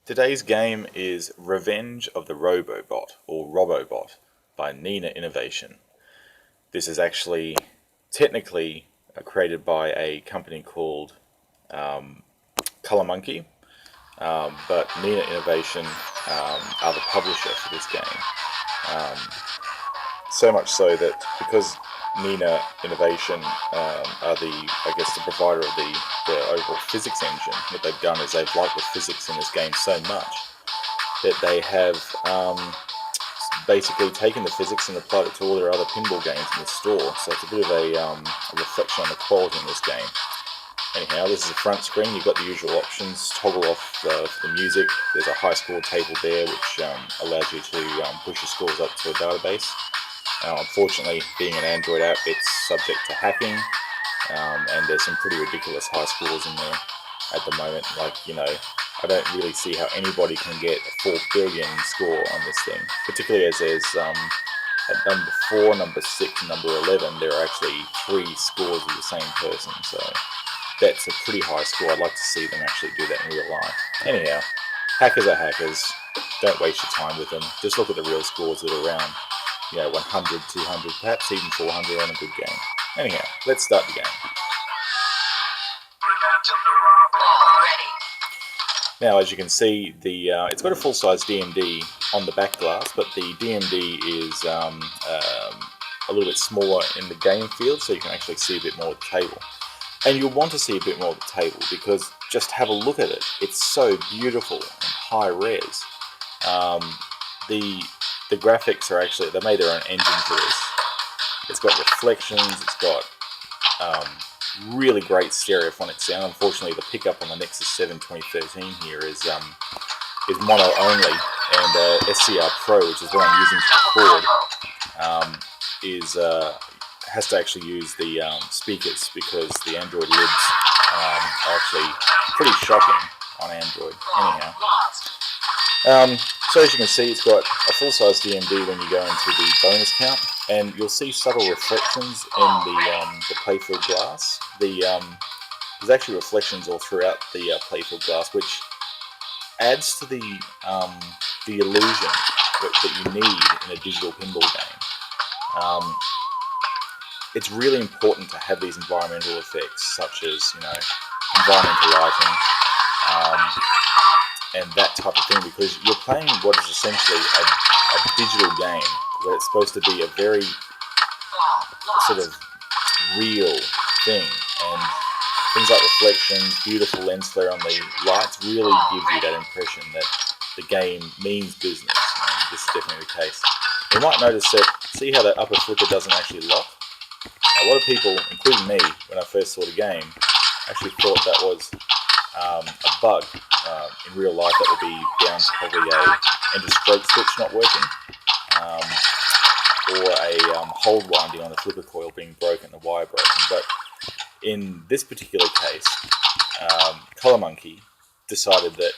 Today's game is Revenge of the Robobot, or Robobot, by Nena Innovation. This is actually technically created by a company called Color Monkey, but Nena Innovation are the publisher for this game. So much so that because Nena Innovation are the provider of the overall physics engine, what they've done is they've liked the physics in this game so much that they have basically taken the physics and applied it to all their other pinball games in the store. So it's a bit of a reflection on the quality in this game. Anyhow, this is the front screen. You've got the usual options. Toggle off the music. There's a high score table there which allows you to push your scores up to a database. Unfortunately, being an Android app, it's subject to hacking, and there's some pretty ridiculous high scores in there at the moment. I don't really see how anybody can get a 4 billion score on this thing, particularly as there's at number 4, number 6, and number 11, there are actually 3 scores of the same person, so that's a pretty high score. I'd like to see them actually do that in real life. Anyhow, hackers are hackers. Don't waste your time with them. Just look at the real scores that are around. 100, 200, perhaps even 400 on a good game. Anyhow, let's start the game. Now, as you can see, it's got a full-size DMD on the back glass, but the DMD is a little bit smaller in the game field, so you can actually see a bit more of the table. And you'll want to see a bit more of the table because just have a look at it. It's so beautiful and high res. The graphics are actually, they made their own engine for this. It's got reflections, it's got really great stereophonic sound. Unfortunately, the pickup on the Nexus 7 2013 here is mono only, and SCR Pro, which is what I'm using to record, has to actually use the speakers because the Android lids are actually pretty shocking on Android. Anyhow. So as you can see, it's got a full-size DMD when you go into the bonus count, and you'll see subtle reflections in the playfield glass. There's actually reflections all throughout the playfield glass, which adds to the illusion that you need in a digital pinball game. It's really important to have these environmental effects, such as environmental lighting. And that type of thing, because you're playing what is essentially a digital game where it's supposed to be a very sort of real thing, and things like reflections, beautiful lens flare on the lights really give you that impression that the game means business, and this is definitely the case. You might notice that, see how that upper flipper doesn't actually lock? Now, a lot of people, including me, when I first saw the game, actually thought that was a bug. In real life, that would be down to probably a end-of-stroke switch not working, or a hold winding on the flipper coil being broken, the wire broken. But in this particular case, Color Monkey decided that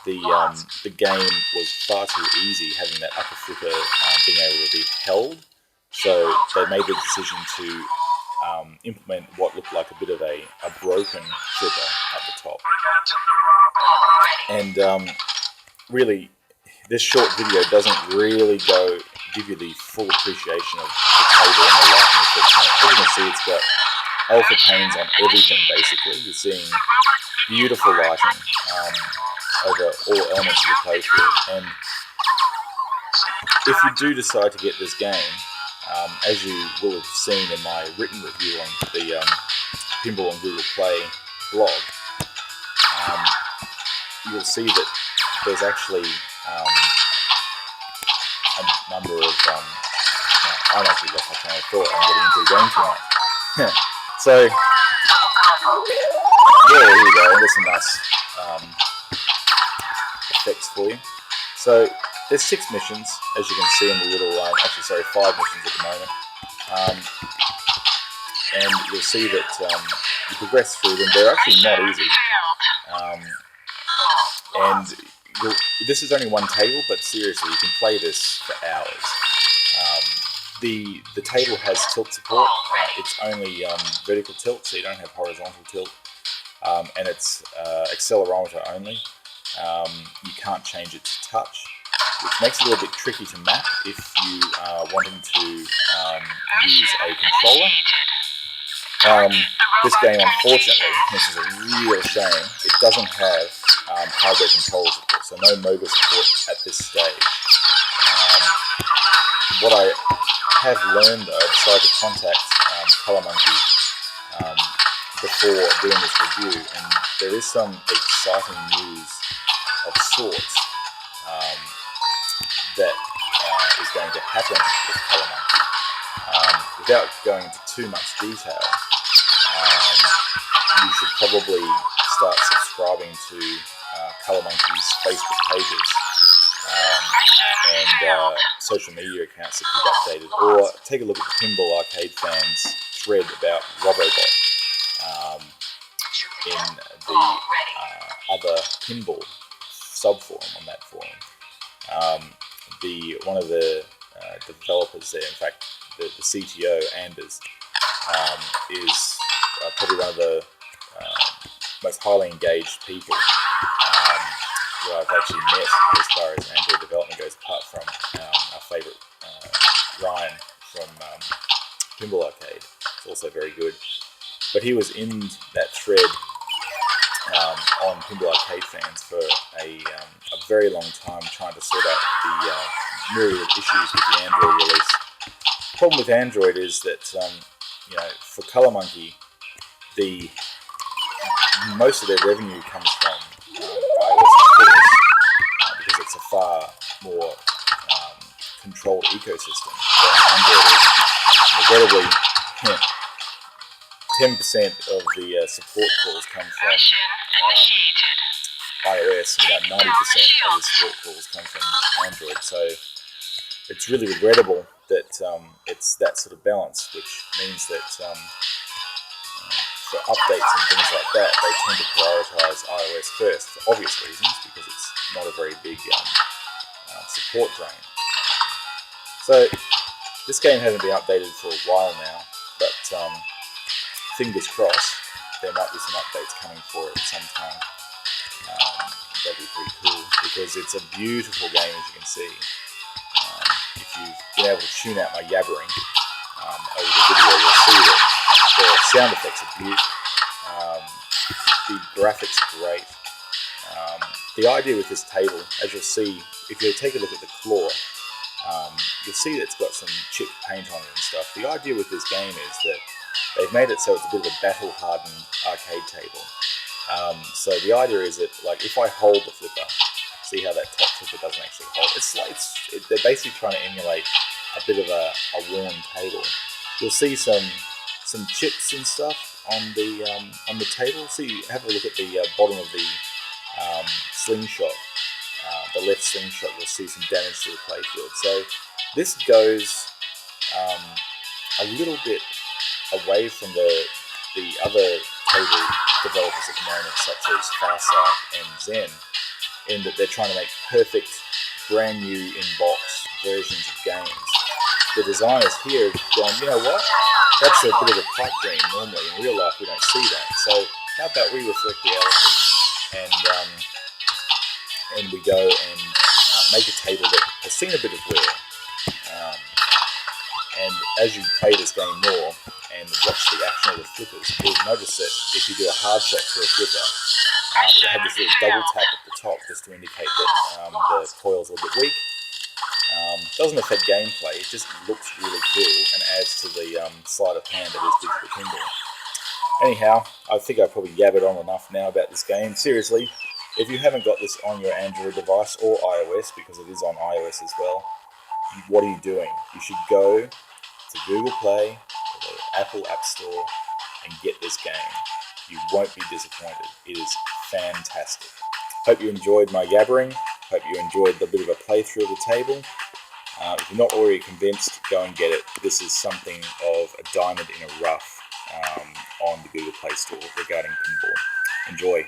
the game was far too easy, having that upper flipper being able to be held. So they made the decision to implement what looked like a bit of a broken flipper at the top. And really, this short video doesn't really give you the full appreciation of the table and the lighting effects on it. As you can see, it's got alpha panes on everything, basically. You're seeing beautiful lighting over all elements of the playfield. And if you do decide to get this game, as you will have seen in my written review on the Pinball on Google Play blog, you'll see that there's actually a number of... I'm actually lost my train of thought. I'm getting into the game too much. So, yeah, here we go. There's some nice effects for you. So, there's 6 missions, as you can see in the little... actually, sorry, 5 missions at the moment. And you'll see that you progress through them. They're actually not easy. And this is only one table, but seriously, you can play this for hours. The table has tilt support. It's only vertical tilt, so you don't have horizontal tilt. And it's accelerometer only. You can't change it to touch, which makes it a little bit tricky to map if you are wanting to use a controller. This game, unfortunately, this is a real shame, it doesn't have hardware controller support, so no mobile support at this stage. What I have learned, though, I decided to contact Color Monkey before doing this review, and there is some exciting news of sorts that is going to happen with Color Monkey. Without going into too much detail, you should probably start subscribing to Color Monkey's Facebook pages and social media accounts to keep updated, or take a look at the Pinball Arcade Fans thread about Robobot in the other pinball subforum on that forum. One of the developers there, in fact, the CTO, Anders, is probably one of the most highly engaged people that I've actually met as far as Android development goes, apart from our favourite Ryan from Pinball Arcade. It's also very good. But he was in that thread on Pinball Arcade Fans for a very long time, trying to sort out the myriad of issues with the Android release. The problem with Android is that for Color Monkey, most of their revenue comes from iOS, of course, because it's a far more controlled ecosystem than Android is. Regrettably, 10% of the support calls come from iOS, and about 90% of the support calls come from Android. So it's really regrettable that it's that sort of balance, which means that for updates and things like that, they tend to prioritize iOS first for obvious reasons, because it's not a very big support drain. So this game hasn't been updated for a while now, but fingers crossed, there might be some updates coming for it at some time. That'd be pretty cool, because it's a beautiful game, as you can see. If you've been able to tune out my yabbering over the video, you'll see that the sound effects are beautiful. The graphics are great. The idea with this table, as you'll see, if you take a look at the claw, you'll see that it's got some chipped paint on it and stuff. The idea with this game is that they've made it so it's a bit of a battle-hardened arcade table. So the idea is that, like, if I hold the flipper, see how that top flipper doesn't actually hold. They're basically trying to emulate a bit of a worn table. You'll see some chips and stuff on the table. See, have a look at the bottom of the slingshot, the left slingshot. You'll see some damage to the playfield. So this goes a little bit away from the other table developers at the moment, such as Farsight and Zen, in that they're trying to make perfect, brand new in-box versions of games. The designers here have gone, you know what? That's a bit of a pipe dream normally. In real life, we don't see that. So how about we reflect reality and we go and make a table that has seen a bit of wear. And as you play this game more and watch the action of the flippers, you'll notice that if you do a hard shot to a flipper, it'll have this little double tap at the top just to indicate that the coil's a little bit weak. Doesn't affect gameplay, it just looks really cool and adds to the sleight of hand that is digital pinball. Anyhow, I think I've probably yabbered on enough now about this game. Seriously, if you haven't got this on your Android device or iOS, because it is on iOS as well, what are you doing? You should go to Google Play or the Apple App Store and get this game. You won't be disappointed. It is fantastic. Hope you enjoyed my yabbering. Hope you enjoyed the bit of a playthrough of the table. If you're not already convinced, go and get it. This is something of a diamond in a rough on the Google Play Store regarding pinball. Enjoy.